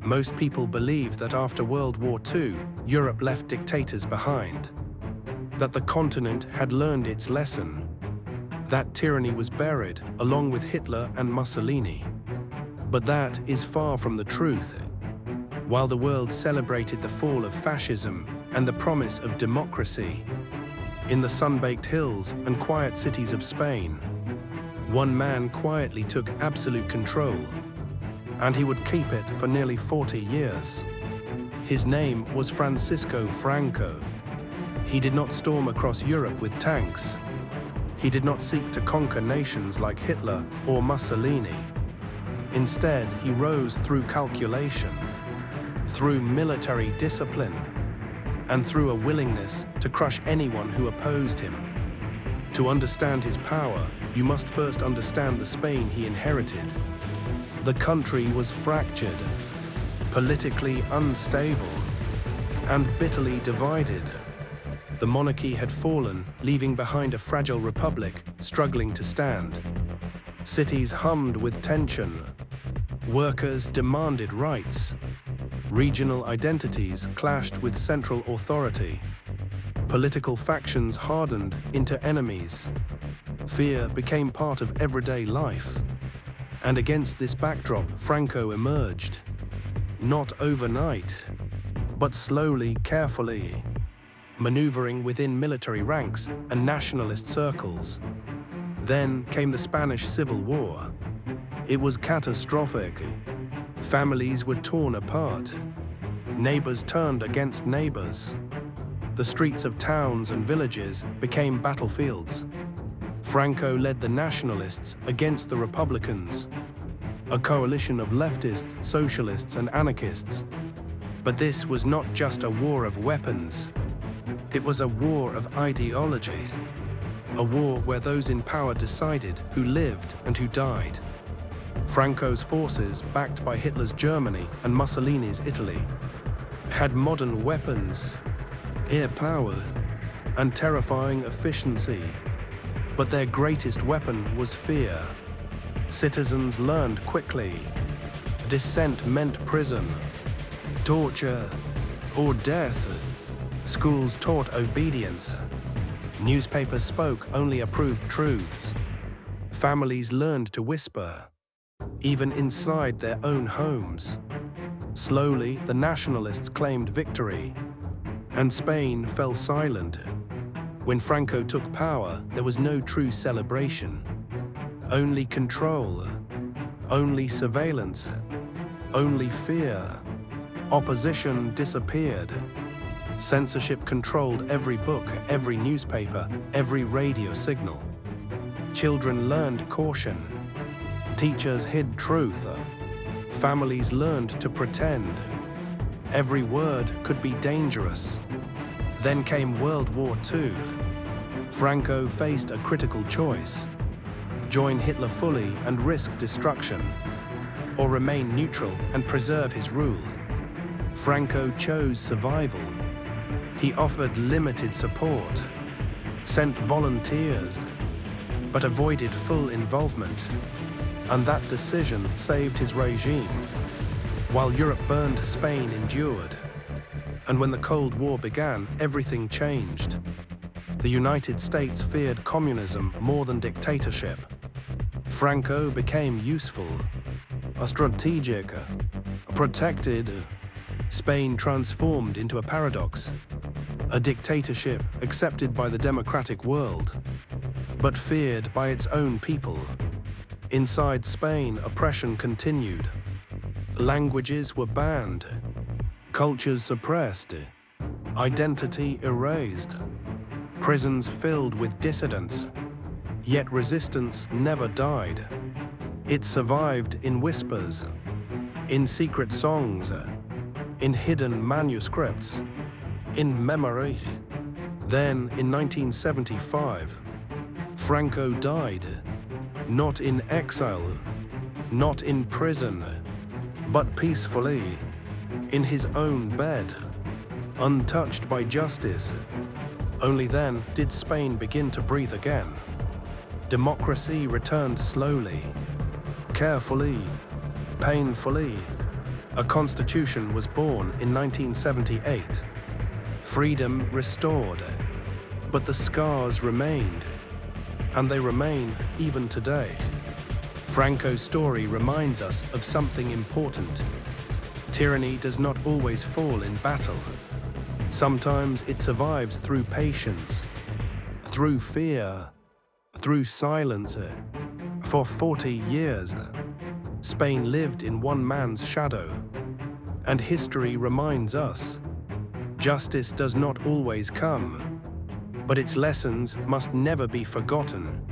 Most people believe that after World War II, Europe left dictators behind, that the continent had learned its lesson, that tyranny was buried along with Hitler and Mussolini. But that is far from the truth. While the world celebrated the fall of fascism and the promise of democracy, in the sun-baked hills and quiet cities of Spain, one man quietly took absolute control, and he would keep it for nearly 40 years. His name was Franco. He did not storm across Europe with tanks. He did not seek to conquer nations like Hitler or Mussolini. Instead, he rose through calculation, through military discipline, and through a willingness to crush anyone who opposed him. To understand his power, you must first understand the Spain he inherited. The country was fractured, politically unstable, and bitterly divided. The monarchy had fallen, leaving behind a fragile republic struggling to stand. Cities hummed with tension. Workers demanded rights. Regional identities clashed with central authority. Political factions hardened into enemies. Fear became part of everyday life. And against this backdrop, Franco emerged. Not overnight, but slowly, carefully, maneuvering within military ranks and nationalist circles. Then came the Spanish Civil War. It was catastrophic. Families were torn apart. Neighbors turned against neighbors. The streets of towns and villages became battlefields. Franco led the nationalists against the Republicans, a coalition of leftists, socialists, and anarchists. But this was not just a war of weapons. It was a war of ideology, a war where those in power decided who lived and who died. Franco's forces, backed by Hitler's Germany and Mussolini's Italy, had modern weapons, air power, and terrifying efficiency. But their greatest weapon was fear. Citizens learned quickly. Dissent meant prison, torture, or death. Schools taught obedience. Newspapers spoke only approved truths. Families learned to whisper, even inside their own homes. Slowly, the nationalists claimed victory, and Spain fell silent. When Franco took power, there was no true celebration. Only control, only surveillance, only fear. Opposition disappeared. Censorship controlled every book, every newspaper, every radio signal. Children learned caution. Teachers hid truth. Families learned to pretend. Every word could be dangerous. Then came World War II. Franco faced a critical choice: join Hitler fully and risk destruction, or remain neutral and preserve his rule. Franco chose survival. He offered limited support, sent volunteers, but avoided full involvement. And that decision saved his regime. While Europe burned, Spain endured. And when the Cold War began, everything changed. The United States feared communism more than dictatorship. Franco became useful, a strategic, protected. Spain transformed into a paradox, a dictatorship accepted by the democratic world, but feared by its own people. Inside Spain, oppression continued. Languages were banned, cultures suppressed, identity erased, prisons filled with dissidents. Yet resistance never died. It survived in whispers, in secret songs, in hidden manuscripts, in memory. Then, in 1975, Franco died, not in exile, not in prison, but peacefully, in his own bed, untouched by justice. Only then did Spain begin to breathe again. Democracy returned slowly, carefully, painfully, A constitution was born in 1978. Freedom restored. But the scars remained, and they remain even today. Franco's story reminds us of something important. Tyranny does not always fall in battle. Sometimes it survives through patience, through fear, through silence. For 40 years, Spain lived in one man's shadow, and history reminds us, justice does not always come, but its lessons must never be forgotten.